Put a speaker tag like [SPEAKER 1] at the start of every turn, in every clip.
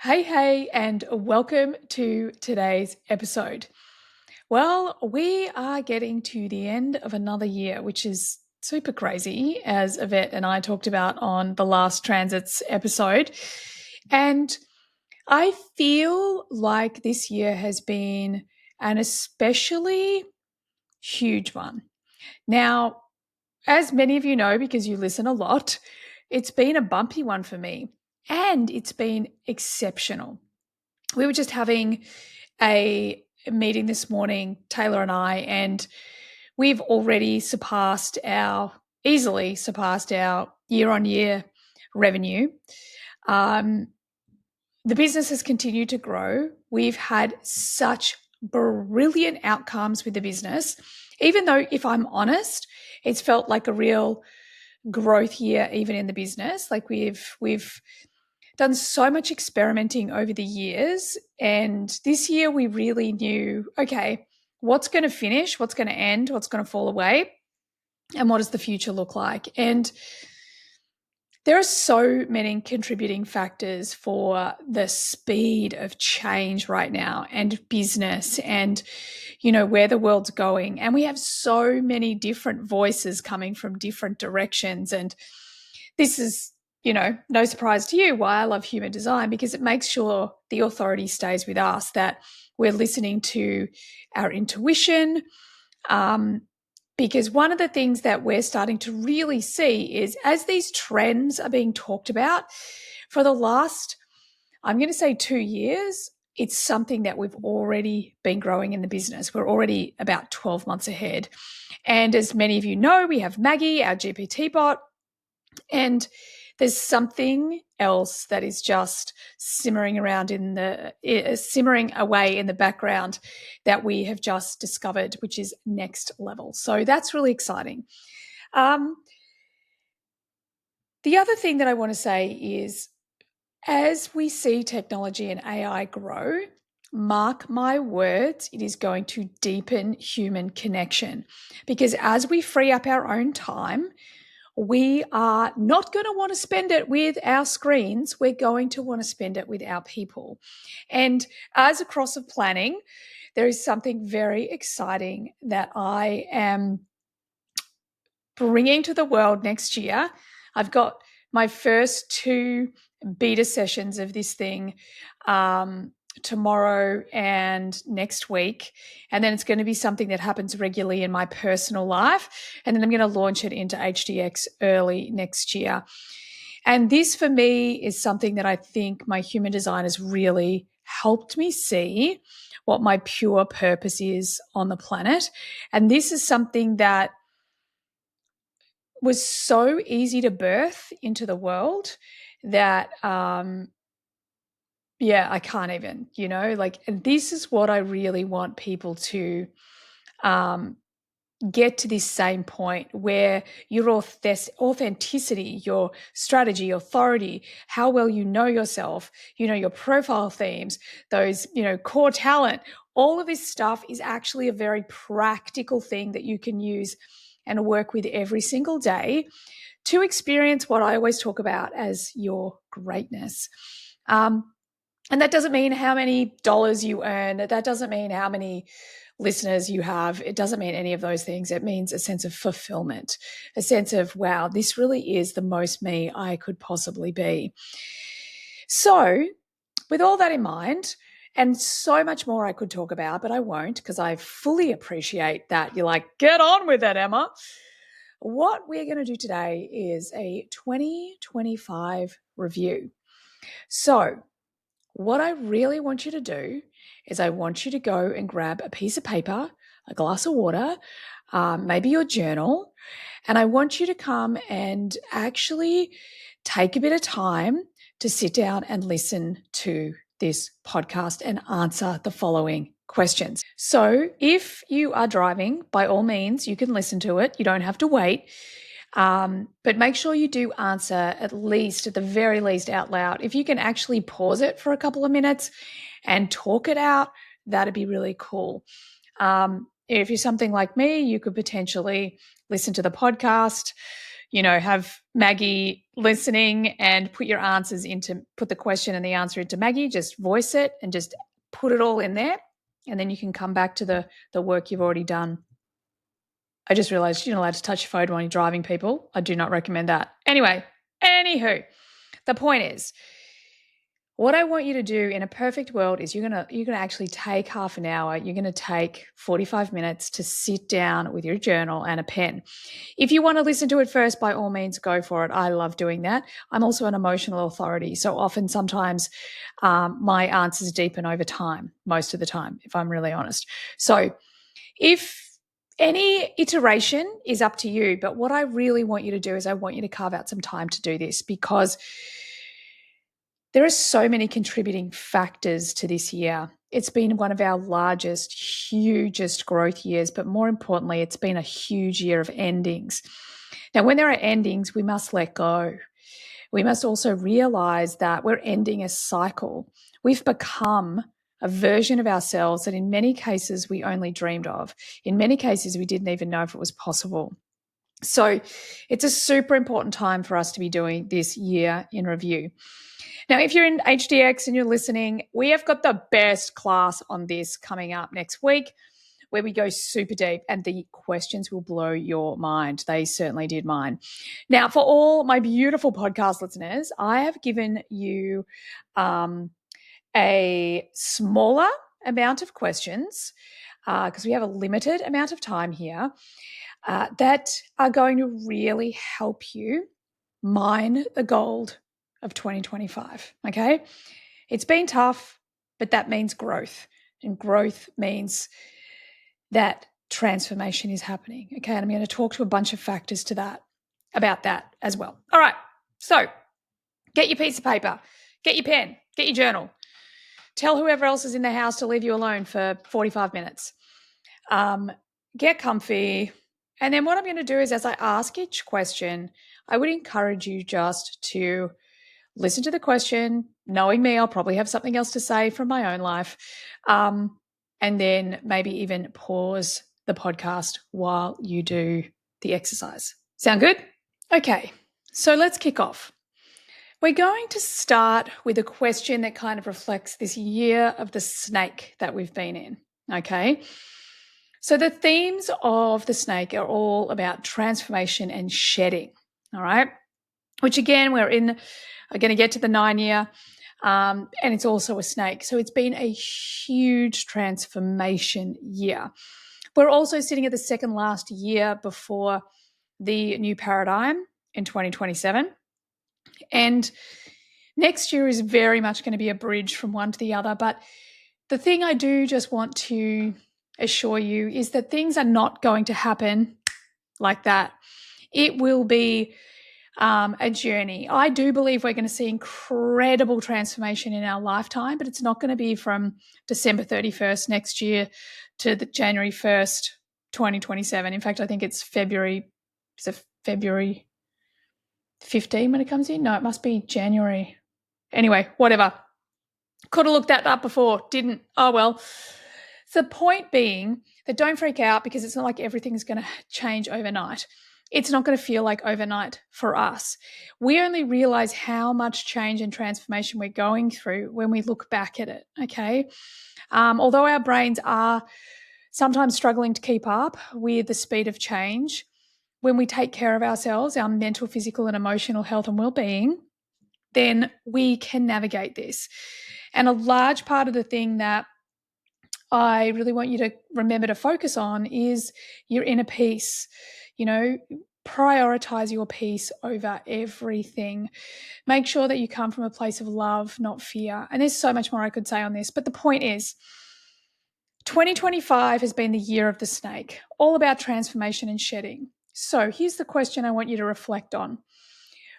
[SPEAKER 1] Hey, and welcome to today's episode. Well, we are getting to the end of another year, which is super crazy, as Yvette and I talked about on the last Transits episode. And I feel like this year has been an especially huge one. Now, as many of you know, because you listen a lot, it's been a bumpy one for me, and it's been exceptional. We were just having a meeting this morning, Taylor and I, and we've already easily surpassed our year-on-year revenue. The business has continued to grow. We've had such brilliant outcomes with the business, even though, if I'm honest, it's felt like a real growth year even in the business. Like we've done so much experimenting over the years, and this year we really knew, okay, what's going to finish, what's going to end, what's going to fall away, and what does the future look like? And there are so many contributing factors for the speed of change right now and business and, where the world's going. And we have so many different voices coming from different directions. And this is, no surprise to you why I love human design, because it makes sure the authority stays with us, that we're listening to our intuition, because one of the things that we're starting to really see is, as these trends are being talked about for the last, I'm going to say 2 years, it's something that we've already been growing in the business. We're already about 12 months ahead. And as many of you know, we have Maggie, our GPT bot, and there's something else that is just simmering away in the background that we have just discovered, which is next level. So that's really exciting. The other thing that I want to say is, as we see technology and AI grow, mark my words, it is going to deepen human connection, because as we free up our own time, we are not going to want to spend it with our screens. We're going to want to spend it with our people. And as a cross of planning, there is something very exciting that I am bringing to the world next year. I've got my first 2 beta sessions of this thing tomorrow and next week. And then it's going to be something that happens regularly in my personal life. And then I'm going to launch it into HDX early next year. And this, for me, is something that I think my human design has really helped me see what my pure purpose is on the planet. And this is something that was so easy to birth into the world that I can't even, and this is what I really want people to get to, this same point where your authenticity, your strategy, authority, how well you know yourself, your profile themes, those, core talent, all of this stuff is actually a very practical thing that you can use and work with every single day to experience what I always talk about as your greatness. And that doesn't mean how many dollars you earn. That doesn't mean how many listeners you have. It doesn't mean any of those things. It means a sense of fulfillment, a sense of, wow, this really is the most me I could possibly be. So with all that in mind, and so much more I could talk about, but I won't, because I fully appreciate that you're like, get on with it, Emma. What we're going to do today is a 2025 review. So what I really want you to do is, I want you to go and grab a piece of paper, a glass of water, maybe your journal, and I want you to come and actually take a bit of time to sit down and listen to this podcast and answer the following questions. So if you are driving, by all means, you can listen to it. You don't have to wait. But make sure you do answer, at the very least, out loud. If you can actually pause it for a couple of minutes and talk it out, that'd be really cool. If you're something like me, you could potentially listen to the podcast, have Maggie listening and put the question and the answer into Maggie, just voice it and just put it all in there. And then you can come back to the work you've already done. I just realized you're not allowed to touch your phone while you're driving, people. I do not recommend that. Anywho, the point is, what I want you to do in a perfect world is you're gonna actually take half an hour. You're gonna take 45 minutes to sit down with your journal and a pen. If you want to listen to it first, by all means, go for it. I love doing that. I'm also an emotional authority, so sometimes my answers deepen over time. Most of the time, if I'm really honest. So, if any iteration is up to you, but what I really want you to do is I want you to carve out some time to do this, because there are so many contributing factors to this year. It's been one of our largest, hugest growth years, but more importantly, it's been a huge year of endings. Now, when there are endings, we must let go. We must also realize that we're ending a cycle. We've become a version of ourselves that in many cases we only dreamed of. In many cases, we didn't even know if it was possible. So it's a super important time for us to be doing this year in review. Now, if you're in HDX and you're listening, we have got the best class on this coming up next week, where we go super deep and the questions will blow your mind. They certainly did mine. Now, for all my beautiful podcast listeners, I have given you a smaller amount of questions because we have a limited amount of time here that are going to really help you mine the gold of 2025. Okay. It's been tough, but that means growth. And growth means that transformation is happening. Okay. And I'm going to talk to a bunch of factors about that as well. All right. So get your piece of paper, get your pen, get your journal. Tell whoever else is in the house to leave you alone for 45 minutes. Get comfy. And then what I'm going to do is, as I ask each question, I would encourage you just to listen to the question. Knowing me, I'll probably have something else to say from my own life. And then maybe even pause the podcast while you do the exercise. Sound good? Okay, so let's kick off. We're going to start with a question that kind of reflects this year of the snake that we've been in. Okay. So the themes of the snake are all about transformation and shedding. All right. Which again, we're going to get to the 9-year, and it's also a snake. So it's been a huge transformation year. We're also sitting at the second last year before the new paradigm in 2027. And next year is very much going to be a bridge from one to the other. But the thing I do just want to assure you is that things are not going to happen like that. It will be a journey. I do believe we're going to see incredible transformation in our lifetime, but it's not going to be from December 31st next year to the January 1st, 2027. In fact, I think it's February 15 when it comes in. No, it must be January. Anyway, whatever. Could have looked that up before, didn't. Oh, well. So the point being that don't freak out, because it's not like everything's going to change overnight. It's not going to feel like overnight for us. We only realize how much change and transformation we're going through when we look back at it, okay? Although our brains are sometimes struggling to keep up with the speed of change, when we take care of ourselves, our mental, physical, and emotional health and well-being, then we can navigate this. And a large part of the thing that I really want you to remember to focus on is your inner peace. Prioritize your peace over everything. Make sure that you come from a place of love, not fear. And there's so much more I could say on this, but the point is, 2025 has been the year of the snake, all about transformation and shedding. So here's the question I want you to reflect on.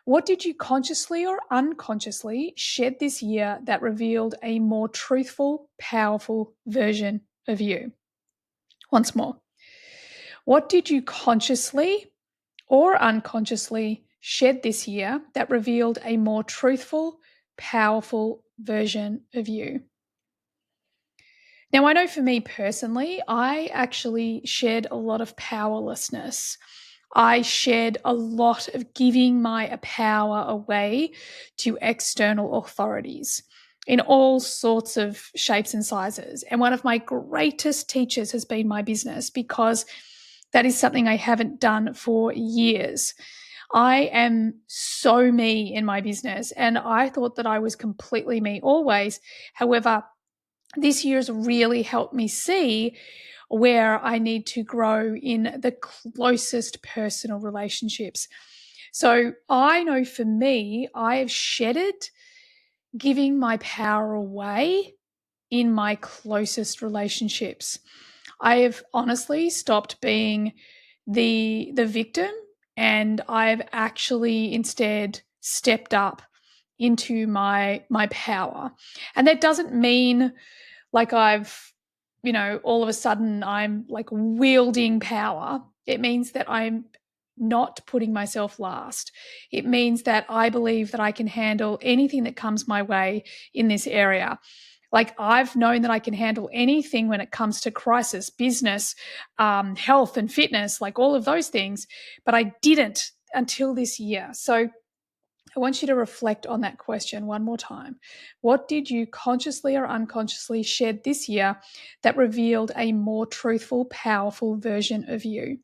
[SPEAKER 1] What did you consciously or unconsciously shed this year that revealed a more truthful, powerful version of you? Once more, what did you consciously or unconsciously shed this year that revealed a more truthful, powerful version of you? Now, I know for me personally, I actually shed a lot of powerlessness. I shed a lot of giving my power away to external authorities in all sorts of shapes and sizes. And one of my greatest teachers has been my business, because that is something I haven't done for years. I am so me in my business, and I thought that I was completely me always. However, this year's really helped me see where I need to grow in the closest personal relationships. So I know for me, I have shedded giving my power away in my closest relationships. I have honestly stopped being the victim, and I've actually instead stepped up into my power. And that doesn't mean like I've, all of a sudden I'm like wielding power. It means that I'm not putting myself last. It means that I believe that I can handle anything that comes my way in this area. Like, I've known that I can handle anything when it comes to crisis, business, health and fitness, like all of those things, but I didn't until this year. So I want you to reflect on that question one more time. What did you consciously or unconsciously shed this year that revealed a more truthful, powerful version of you?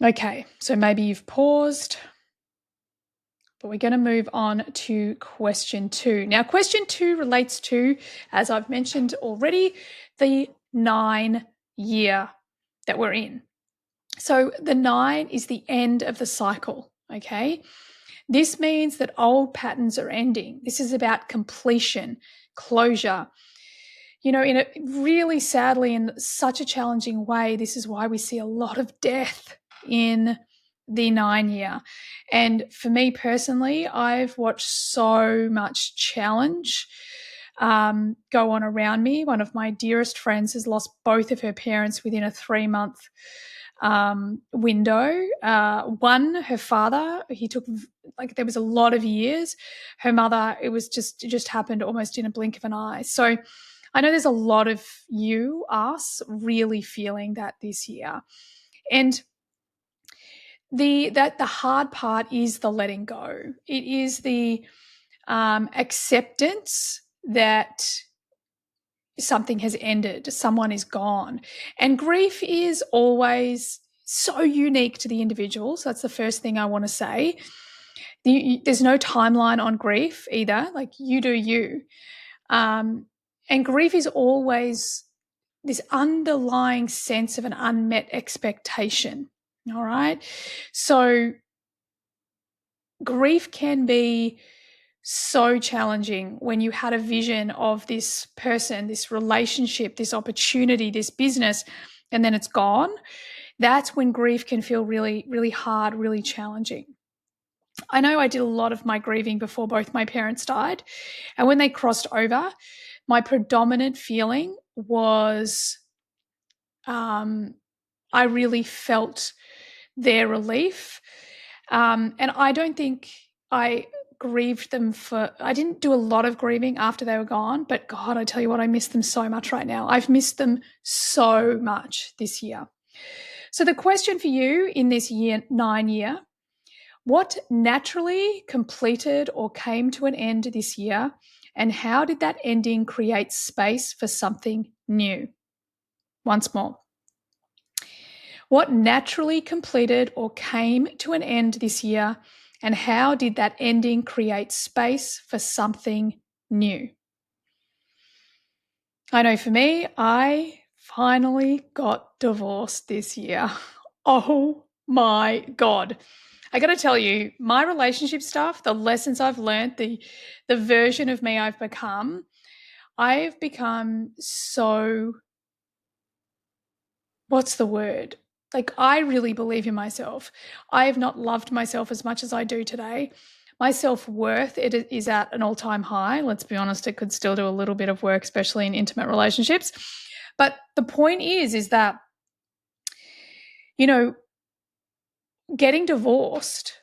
[SPEAKER 1] Okay, so maybe you've paused, but we're going to move on to question 2. Now, question 2 relates to, as I've mentioned already, the 9-year that we're in. So the 9 is the end of the cycle, okay? This means that old patterns are ending. This is about completion, closure. In a really sadly, in such a challenging way, this is why we see a lot of death in the 9-year. And for me personally, I've watched so much challenge go on around me. One of my dearest friends has lost both of her parents within a 3-month window. One, her father, he took, like, there was a lot of years. Her mother, it just happened almost in a blink of an eye. So I know there's a lot of us really feeling that this year. And the hard part is the letting go. It is the acceptance that something has ended, someone is gone. And grief is always so unique to the individual. So that's the first thing I want to say. There's no timeline on grief either. Like, you do you. And grief is always this underlying sense of an unmet expectation. All right. So grief can be so challenging when you had a vision of this person, this relationship, this opportunity, this business, and then it's gone. That's when grief can feel really, really hard, really challenging. I know I did a lot of my grieving before both my parents died. And when they crossed over, my predominant feeling was I really felt their relief. And I don't think I grieved them I didn't do a lot of grieving after they were gone, but God, I tell you what, I miss them so much right now. I've missed them so much this year. So the question for you in this 9-year, what naturally completed or came to an end this year, and how did that ending create space for something new? Once more. What naturally completed or came to an end this year, and how did that ending create space for something new? I know for me, I finally got divorced this year. Oh my God. I got to tell you, my relationship stuff, the lessons I've learned, the version of me I've become so, what's the word? Like, I really believe in myself. I have not loved myself as much as I do today. My self-worth, it is at an all-time high. Let's be honest, it could still do a little bit of work, especially in intimate relationships. But the point is that, getting divorced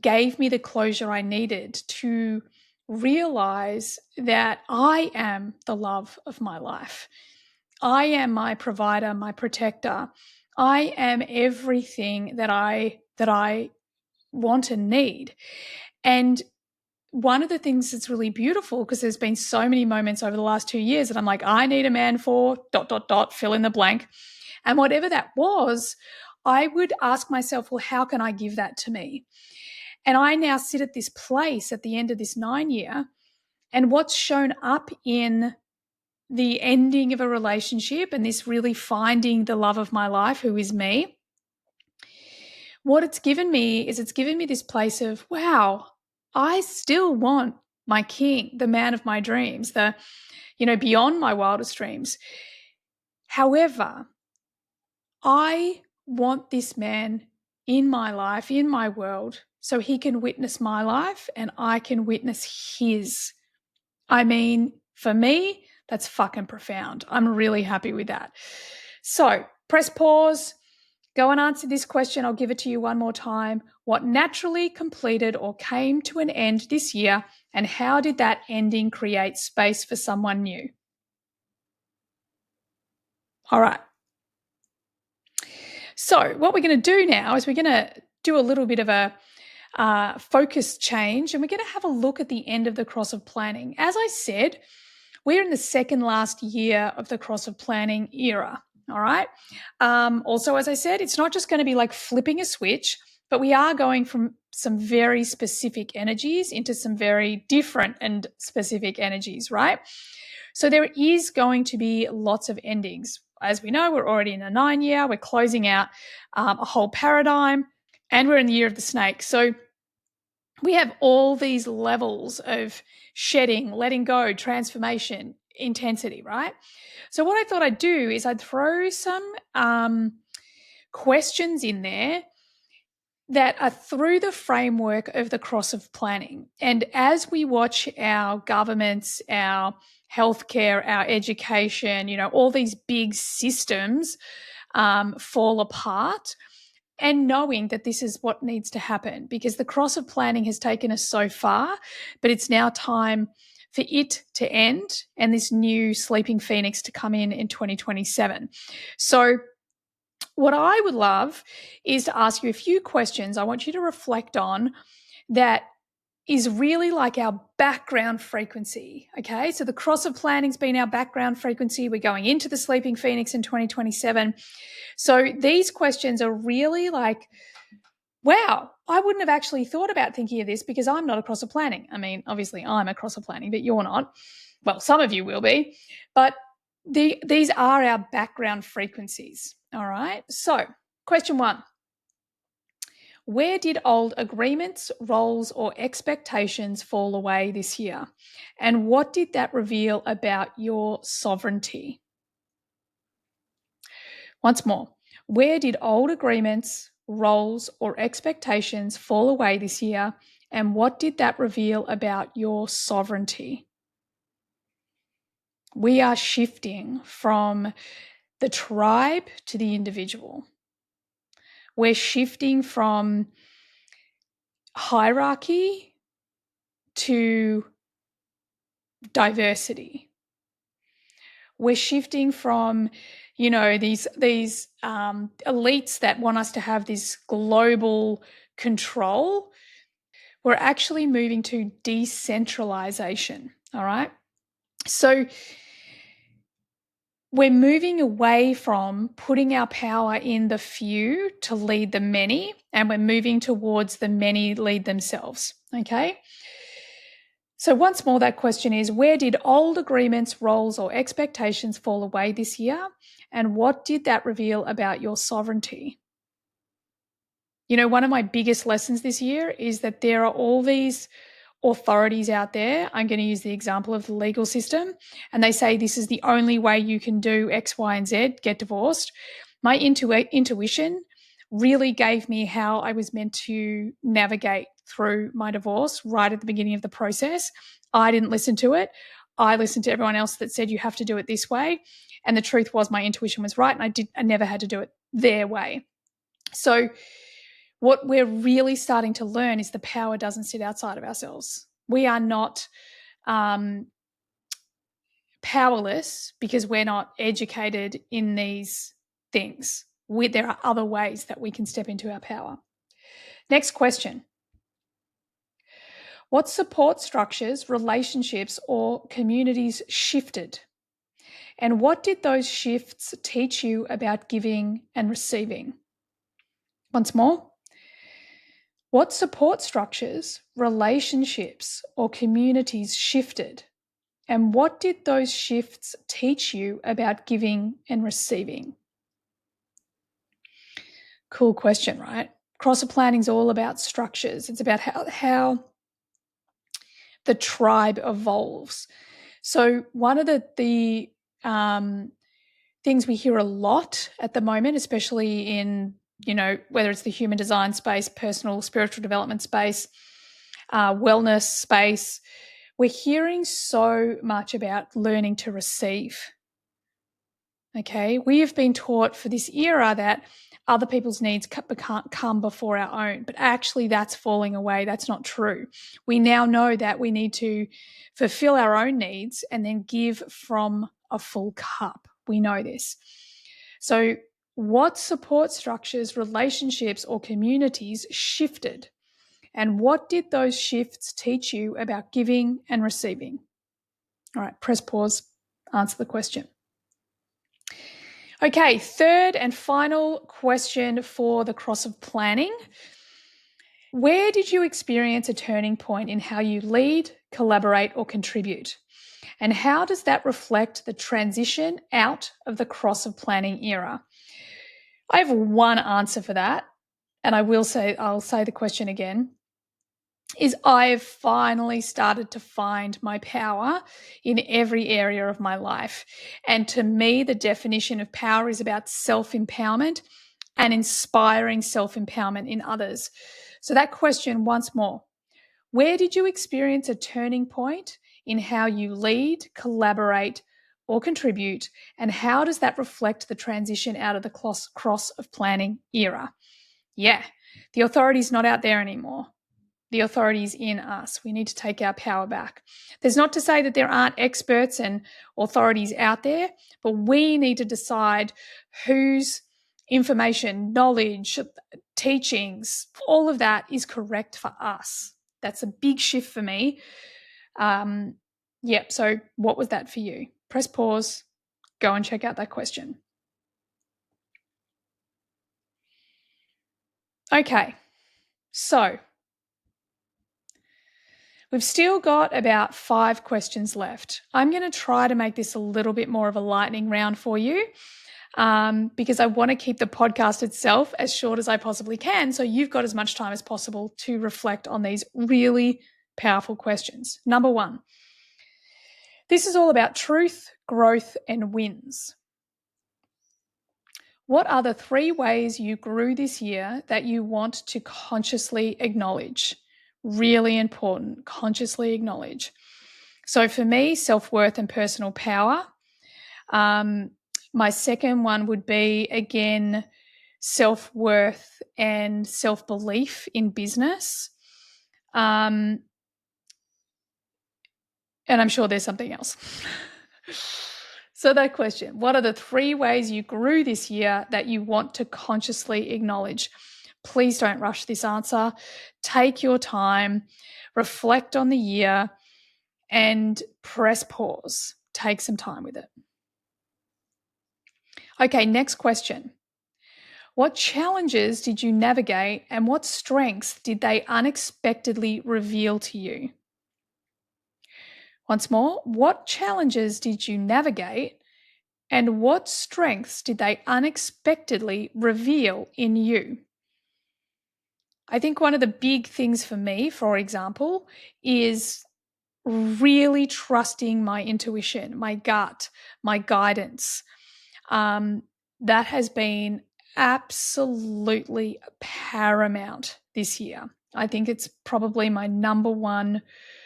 [SPEAKER 1] gave me the closure I needed to realize that I am the love of my life. I am my provider, my protector. I am everything that I want and need. And one of the things that's really beautiful, because there's been so many moments over the last 2 years that I'm like, I need a man for ... fill in the blank. And whatever that was, I would ask myself, well, how can I give that to me? And I now sit at this place at the end of this 9 year, and what's shown up in the ending of a relationship and this really finding the love of my life, who is me, what it's given me is it's given me this place of, wow, I still want my king, the man of my dreams, beyond my wildest dreams. However, I want this man in my life, in my world, so he can witness my life and I can witness his. I mean, for me, that's fucking profound. I'm really happy with that. So press pause. Go and answer this question. I'll give it to you one more time. What naturally completed or came to an end this year, and how did that ending create space for someone new? All right. So what we're going to do now is we're going to do a little bit of a focus change, and we're going to have a look at the end of the cross of planning. As I said, we're in the second last year of the cross of planning era. All right. Also, as I said, it's not just going to be like flipping a switch, but we are going from some very specific energies into some very different and specific energies, right? So there is going to be lots of endings. As we know, we're already in a 9 year. We're closing out a whole paradigm, and we're in the year of the snake. So we have all these levels of shedding, letting go, transformation, intensity, right? So what I thought I'd do is I'd throw some questions in there that are through the framework of the cross of planning. And as we watch our governments, our healthcare, our education, all these big systems fall apart, and knowing that this is what needs to happen, because the cross of planning has taken us so far, but it's now time for it to end and this new sleeping phoenix to come in 2027. So what I would love is to ask you a few questions I want you to reflect on that is really like our background frequency, okay? So the cross of planning's been our background frequency. We're going into the sleeping phoenix in 2027. So these questions are really like, wow, I wouldn't have actually thought about thinking of this because I'm not across a planning. I mean, obviously I'm across a planning, but you're not. Well, some of you will be, but these are our background frequencies. All right. So question 1, where did old agreements, roles, or expectations fall away this year? And what did that reveal about your sovereignty? Once more, where did old agreements, roles, or expectations fall away this year? And what did that reveal about your sovereignty? We are shifting from the tribe to the individual. We're shifting from hierarchy to diversity. We're shifting from, these elites that want us to have this global control. We're actually moving to decentralization. All right. So we're moving away from putting our power in the few to lead the many, and we're moving towards the many lead themselves. Okay. So once more, that question is, where did old agreements, roles, or expectations fall away this year? And what did that reveal about your sovereignty? One of my biggest lessons this year is that there are all these authorities out there. I'm going to use the example of the legal system, and they say this is the only way you can do X, Y, and Z, get divorced. My intuition really gave me how I was meant to navigate through my divorce right at the beginning of the process. I didn't listen to it. I listened to everyone else that said you have to do it this way. And the truth was my intuition was right, and I never had to do it their way. So what we're really starting to learn is the power doesn't sit outside of ourselves. We are not powerless because we're not educated in these things. There are other ways that we can step into our power. Next question. What support structures, relationships, or communities shifted? And what did those shifts teach you about giving and receiving? Once more. What support structures, relationships, or communities shifted? And what did those shifts teach you about giving and receiving? Cool question, right? Crossover planning is all about structures. It's about how the tribe evolves. So one of the things we hear a lot at the moment, especially in, whether it's the human design space, personal, spiritual development space, wellness space, we're hearing so much about learning to receive. Okay, we have been taught for this era that other people's needs can't come before our own, but actually that's falling away. That's not true. We now know that we need to fulfill our own needs and then give from a full cup. We know this. So what support structures, relationships, or communities shifted? And what did those shifts teach you about giving and receiving? All right, press pause, answer the question. Okay, third and final question for the cross of planning. Where did you experience a turning point in how you lead, collaborate, or contribute? And how does that reflect the transition out of the cross of planning era? I have one answer for that, and I'll say the question again. Is I've finally started to find my power in every area of my life. And to me, the definition of power is about self-empowerment and inspiring self-empowerment in others. So that question once more, where did you experience a turning point in how you lead, collaborate, or contribute? And how does that reflect the transition out of the cross of planning era? Yeah, the authority is not out there anymore. The authority is in us. We need to take our power back. There's not to say that there aren't experts and authorities out there, but we need to decide whose information, knowledge, teachings, all of that is correct for us. That's a big shift for me. So what was that for you? Press pause, go and check out that question. Okay, so we've still got about 5 questions left. I'm going to try to make this a little bit more of a lightning round for you because I want to keep the podcast itself as short as I possibly can, so you've got as much time as possible to reflect on these really powerful questions. Number 1, this is all about truth, growth, and wins. What are the 3 ways you grew this year that you want to consciously acknowledge? Really important, consciously acknowledge. So for me, self-worth and personal power. My second one would be, again, self-worth and self-belief in business. And I'm sure there's something else. So that question, what are the 3 ways you grew this year that you want to consciously acknowledge? Please don't rush this answer. Take your time, reflect on the year, and press pause. Take some time with it. Okay, next question. What challenges did you navigate and what strengths did they unexpectedly reveal to you? Once more, what challenges did you navigate and what strengths did they unexpectedly reveal in you? I think one of the big things for me, for example, is really trusting my intuition, my gut, my guidance. That has been absolutely paramount this year. I think it's probably my number one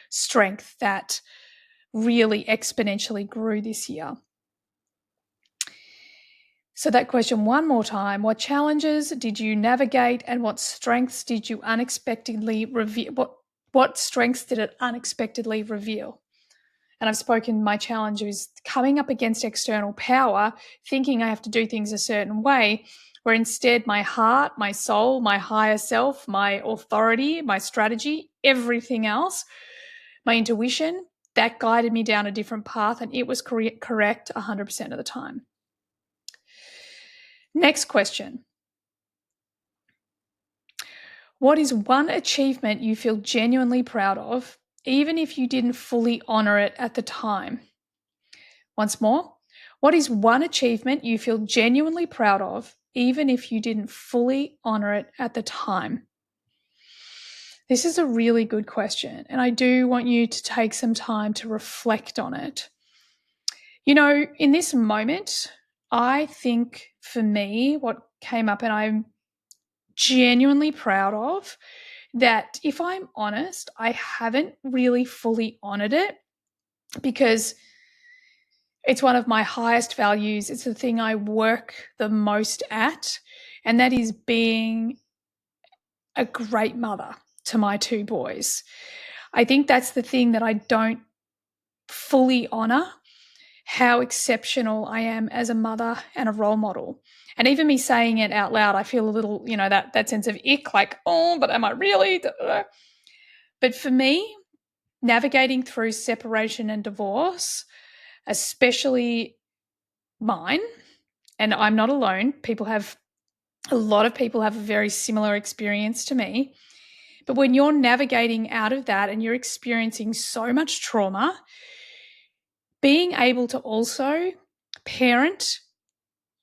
[SPEAKER 1] strength that really exponentially grew this year. So that question one more time, what challenges did you navigate and what strengths did you unexpectedly reveal? What strengths did it unexpectedly reveal? And I've spoken, my challenge is coming up against external power, thinking I have to do things a certain way, where instead my heart, my soul, my higher self, my authority, my strategy, everything else, my intuition, that guided me down a different path, and it was correct 100% of the time. Next question. What is one achievement you feel genuinely proud of, even if you didn't fully honor it at the time? Once more, what is one achievement you feel genuinely proud of, even if you didn't fully honor it at the time? This is a really good question, and I do want you to take some time to reflect on it. You know, in this moment, I think for me, what came up and I'm genuinely proud of, that if I'm honest, I haven't really fully honored it because it's one of my highest values. It's the thing I work the most at, and that is being a great mother to my two boys. I think that's the thing that I don't fully honor, how exceptional I am as a mother and a role model. And even me saying it out loud, I feel a little, that sense of ick, like, oh, but am I really? But for me, navigating through separation and divorce, especially mine, and I'm not alone. A lot of people have a very similar experience to me. But when you're navigating out of that and you're experiencing so much trauma, being able to also parent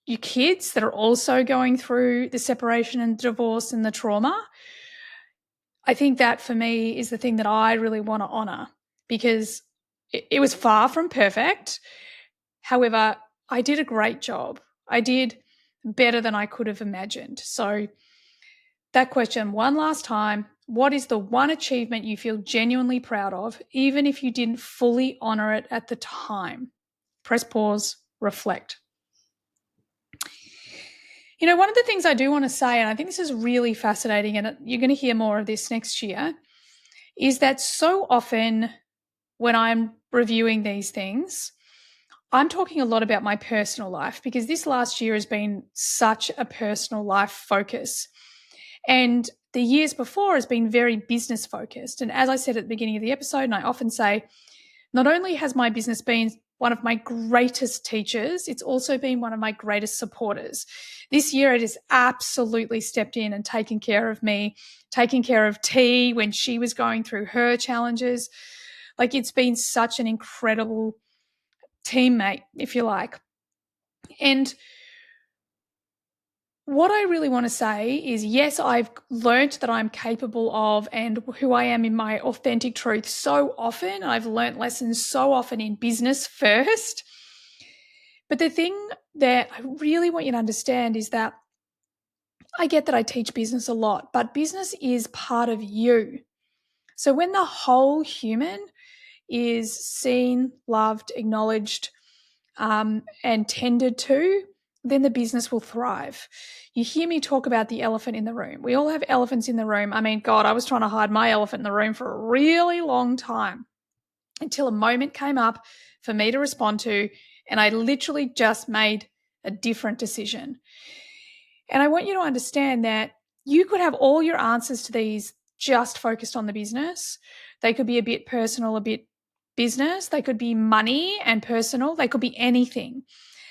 [SPEAKER 1] your kids that are also going through the separation and divorce and the trauma, I think that for me is the thing that I really want to honor, because it was far from perfect. However, I did a great job. I did better than I could have imagined. So that question, one last time, what is the one achievement you feel genuinely proud of, even if you didn't fully honor it at the time? Press pause, reflect. You know, one of the things I do want to say, and I think this is really fascinating, and you're going to hear more of this next year, is that so often when I'm reviewing these things, I'm talking a lot about my personal life, because this last year has been such a personal life focus. And the years before has been very business focused. And as I said at the beginning of the episode, and I often say, not only has my business been one of my greatest teachers, it's also been one of my greatest supporters. This year it has absolutely stepped in and taken care of me, taken care of T when she was going through her challenges. Like, it's been such an incredible teammate, if you like. And what I really want to say is, yes, I've learnt that I'm capable of and who I am in my authentic truth so often. I've learnt lessons so often in business first. But the thing that I really want you to understand is that I get that I teach business a lot, but business is part of you. So when the whole human is seen, loved, acknowledged, and tended to, then the business will thrive. You hear me talk about the elephant in the room. We all have elephants in the room. I mean, God, I was trying to hide my elephant in the room for a really long time until a moment came up for me to respond to, and I literally just made a different decision. And I want you to understand that you could have all your answers to these just focused on the business. They could be a bit personal, a bit business. They could be money and personal. They could be anything,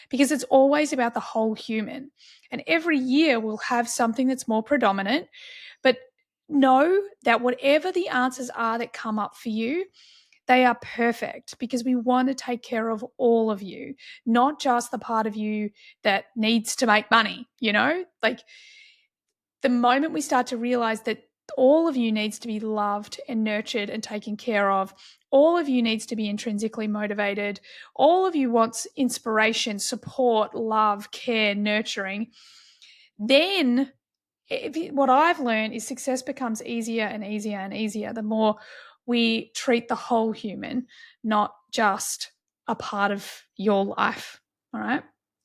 [SPEAKER 1] because it's always about the whole human. And every year we'll have something that's more predominant. But know that whatever the answers are that come up for you, they are perfect, because we want to take care of all of you, not just the part of you that needs to make money. Like, the moment we start to realize that all of you needs to be loved and nurtured and taken care of, all of you needs to be intrinsically motivated, all of you wants inspiration, support, love, care, nurturing, then what I've learned is success becomes easier and easier and easier the more we treat the whole human, not just a part of your life. All right?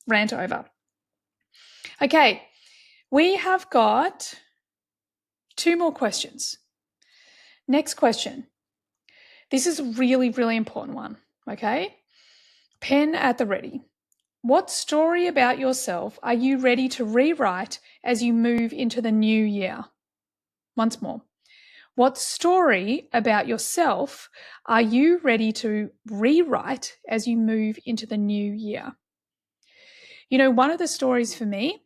[SPEAKER 1] Rant over. Okay, we have got 2 more questions. Next question. This is a really, really important one, okay? Pen at the ready. What story about yourself are you ready to rewrite as you move into the new year? Once more. What story about yourself are you ready to rewrite as you move into the new year? You know, one of the stories for me,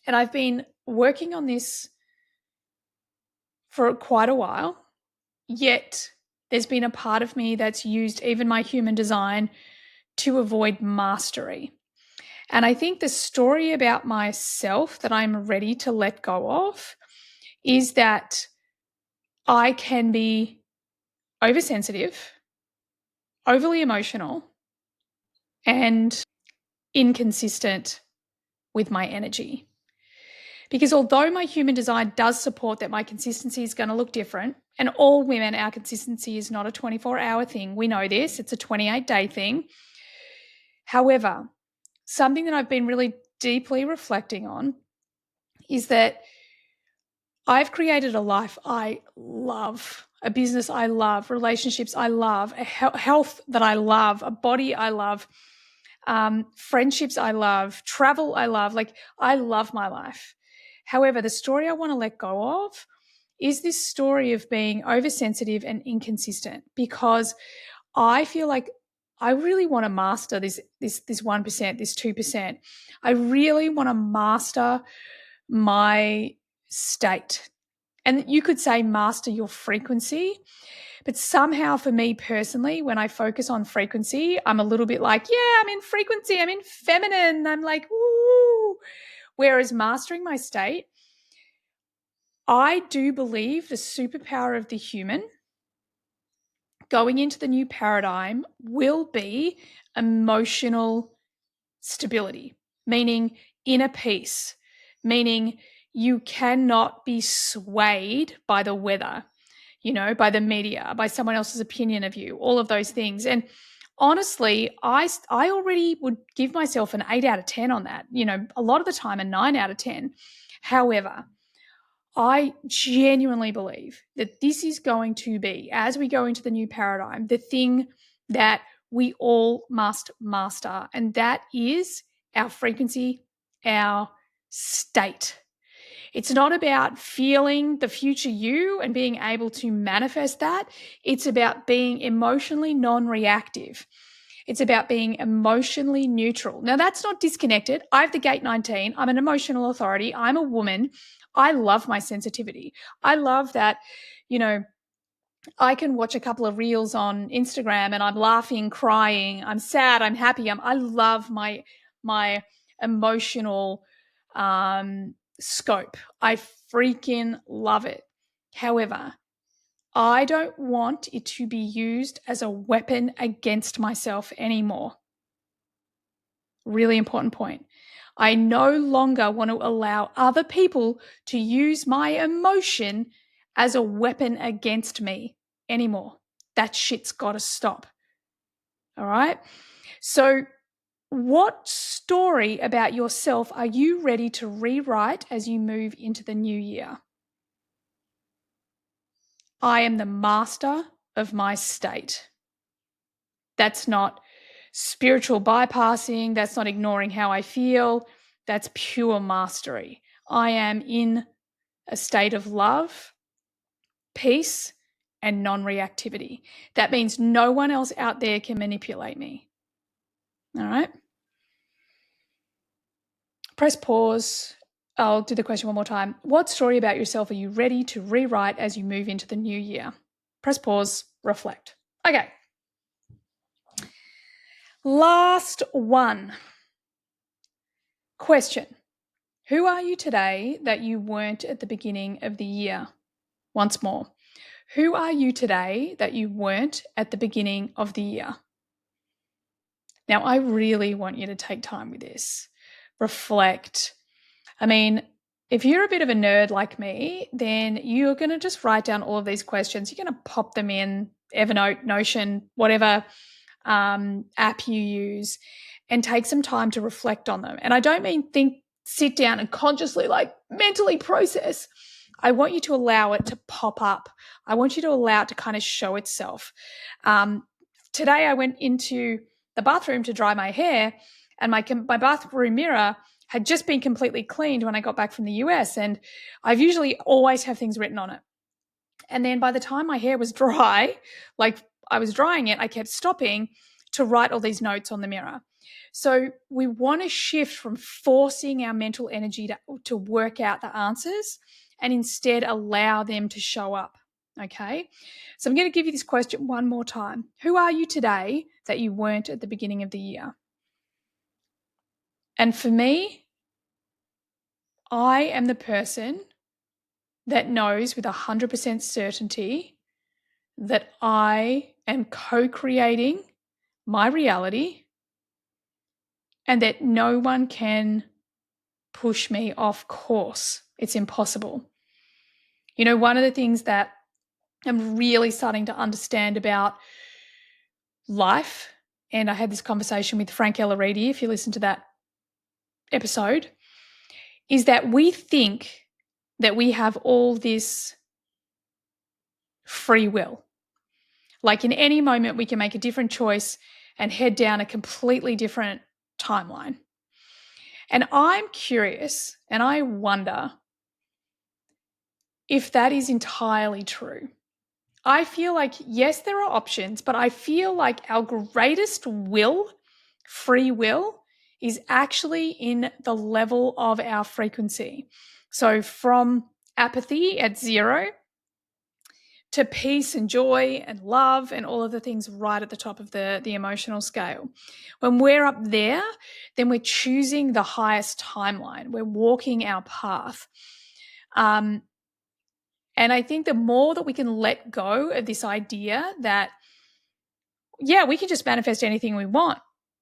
[SPEAKER 1] and I've been working on this for quite a while, yet there's been a part of me that's used even my human design to avoid mastery. And I think the story about myself that I'm ready to let go of is that I can be oversensitive, overly emotional, and inconsistent with my energy. Because although my human design does support that my consistency is going to look different, and all women, our consistency is not a 24-hour thing. We know this. It's a 28-day thing. However, something that I've been really deeply reflecting on is that I've created a life I love, a business I love, relationships I love, a health that I love, a body I love, friendships I love, travel I love. Like, I love my life. However, the story I want to let go of is this story of being oversensitive and inconsistent, because I feel like I really want to master this 1%, this 2%. I really want to master my state. And you could say master your frequency, but somehow for me personally, when I focus on frequency, I'm a little bit like, yeah, I'm in frequency, I'm in feminine, I'm like, woo. Whereas mastering my state, I do believe the superpower of the human going into the new paradigm will be emotional stability, meaning inner peace, meaning you cannot be swayed by the weather, you know, by the media, by someone else's opinion of you, all of those things. And honestly, I already would give myself an 8 out of 10 on that, you know, a lot of the time a 9 out of 10. However, I genuinely believe that this is going to be, as we go into the new paradigm, the thing that we all must master, and that is our frequency, our state. It's not about feeling the future you and being able to manifest that. It's about being emotionally non-reactive. It's about being emotionally neutral. Now, that's not disconnected. I have the gate 19. I'm an emotional authority. I'm a woman. I love my sensitivity. I love that, you know, I can watch a couple of reels on Instagram and I'm laughing, crying, I'm sad, I'm happy. I love my emotional scope. I freaking love it. However, I don't want it to be used as a weapon against myself anymore. Really important point. I no longer want to allow other people to use my emotion as a weapon against me anymore. That shit's got to stop. All right? So, what story about yourself are you ready to rewrite as you move into the new year? I am the master of my state. That's not spiritual bypassing. That's not ignoring how I feel. That's pure mastery. I am in a state of love, peace, and non-reactivity. That means no one else out there can manipulate me. All right? Press pause. I'll do the question one more time. What story about yourself are you ready to rewrite as you move into the new year? Press pause, reflect. Okay. Last one. Question. Who are you today that you weren't at the beginning of the year? Once more. Who are you today that you weren't at the beginning of the year? Now, I really want you to take time with this. Reflect. I mean, if you're a bit of a nerd like me, then you're going to just write down all of these questions. You're going to pop them in Evernote, Notion, whatever app you use, and take some time to reflect on them. And I don't mean sit down and consciously, like, mentally process. I want you to allow it to pop up. I want you to allow it to kind of show itself. Today I went into the bathroom to dry my hair, And my bathroom mirror had just been completely cleaned when I got back from the US, and I've usually always have things written on it. And then by the time my hair was dry, like I was drying it, I kept stopping to write all these notes on the mirror. So we want to shift from forcing our mental energy to work out the answers and instead allow them to show up. Okay. So I'm going to give you this question one more time. Who are you today that you weren't at the beginning of the year? And for me, I am the person that knows with 100% certainty that I am co-creating my reality and that no one can push me off course. It's impossible. You know, one of the things that I'm really starting to understand about life, and I had this conversation with Frank Elleridi, if you listen to that episode, is that we think that we have all this free will. Like in any moment, we can make a different choice and head down a completely different timeline. And I'm curious and I wonder if that is entirely true. I feel like, yes, there are options, but I feel like our greatest will, free will, is actually in the level of our frequency. So from apathy at 0 to peace and joy and love and all of the things right at the top of the emotional scale. When we're up there, then we're choosing the highest timeline. We're walking our path. And I think the more that we can let go of this idea that, yeah, we can just manifest anything we want,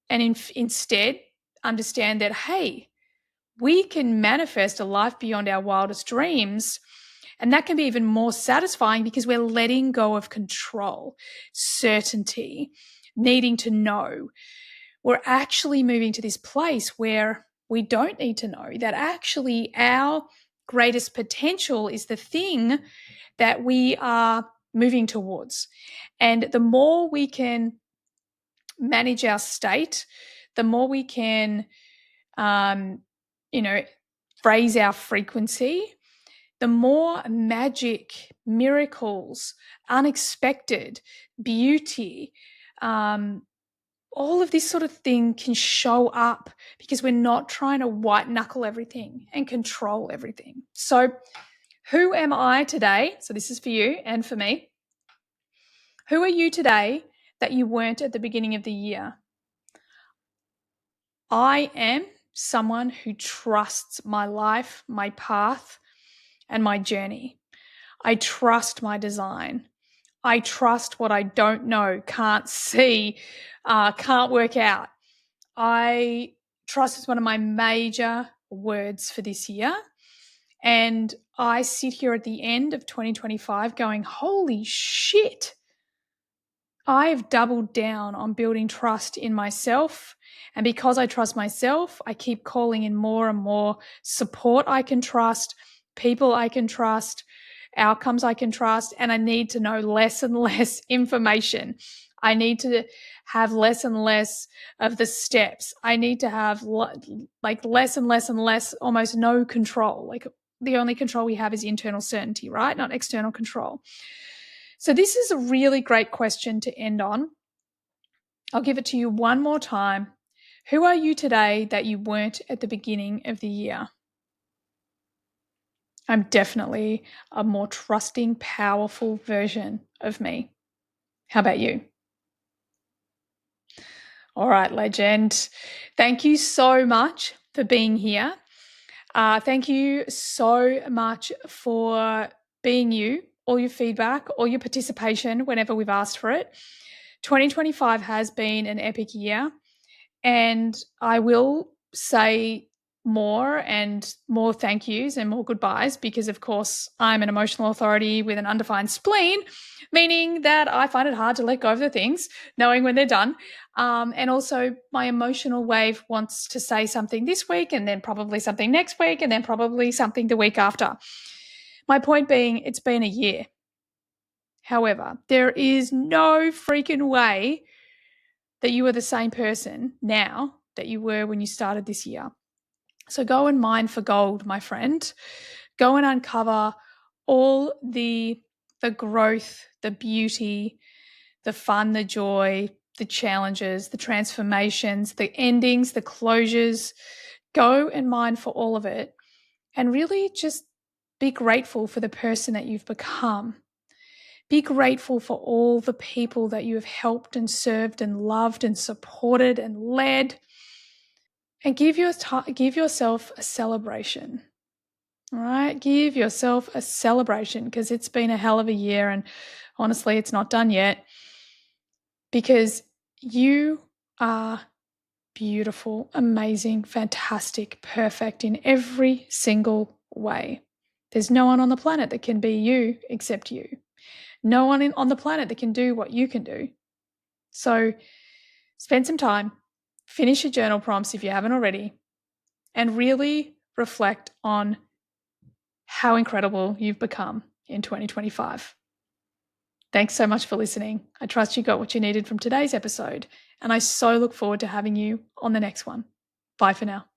[SPEAKER 1] and instead understand that, hey, we can manifest a life beyond our wildest dreams. And that can be even more satisfying because we're letting go of control, certainty, needing to know. We're actually moving to this place where we don't need to know, that actually our greatest potential is the thing that we are moving towards. And the more we can manage our state, the more we can, raise our frequency, the more magic, miracles, unexpected, beauty, all of this sort of thing can show up because we're not trying to white knuckle everything and control everything. So who am I today? So this is for you and for me. Who are you today that you weren't at the beginning of the year? I am someone who trusts my life, my path, and my journey. I trust my design. I trust what I don't know, can't see, can't work out. I trust is one of my major words for this year. And I sit here at the end of 2025 going, holy shit, I've doubled down on building trust in myself. And because I trust myself, I keep calling in more and more support I can trust, people I can trust, outcomes I can trust, and I need to know less and less information. I need to have less and less of the steps. I need to have like less and less and less, almost no control. Like the only control we have is internal certainty, right? Not external control. So this is a really great question to end on. I'll give it to you one more time. Who are you today that you weren't at the beginning of the year? I'm definitely a more trusting, powerful version of me. How about you? All right, legend. Thank you so much for being here. Thank you so much for being you, all your feedback, all your participation whenever we've asked for it. 2025 has been an epic year, and I will say more and more thank yous and more goodbyes because, of course, I'm an emotional authority with an undefined spleen, meaning that I find it hard to let go of the things, knowing when they're done. And also my emotional wave wants to say something this week and then probably something next week and then probably something the week after. My point being, it's been a year. However, there is no freaking way that you are the same person now that you were when you started this year. So go and mine for gold, my friend. Go and uncover all the growth, the beauty, the fun, the joy, the challenges, the transformations, the endings, the closures. Go and mine for all of it, and really just be grateful for the person that you've become. Be grateful for all the people that you have helped and served and loved and supported and led. And give yourself a celebration. All right? Give yourself a celebration, because it's been a hell of a year, and honestly, it's not done yet, because you are beautiful, amazing, fantastic, perfect in every single way. There's no one on the planet that can be you except you. No one on the planet that can do what you can do. So spend some time, finish your journal prompts if you haven't already, and really reflect on how incredible you've become in 2025. Thanks so much for listening. I trust you got what you needed from today's episode, and I so look forward to having you on the next one. Bye for now.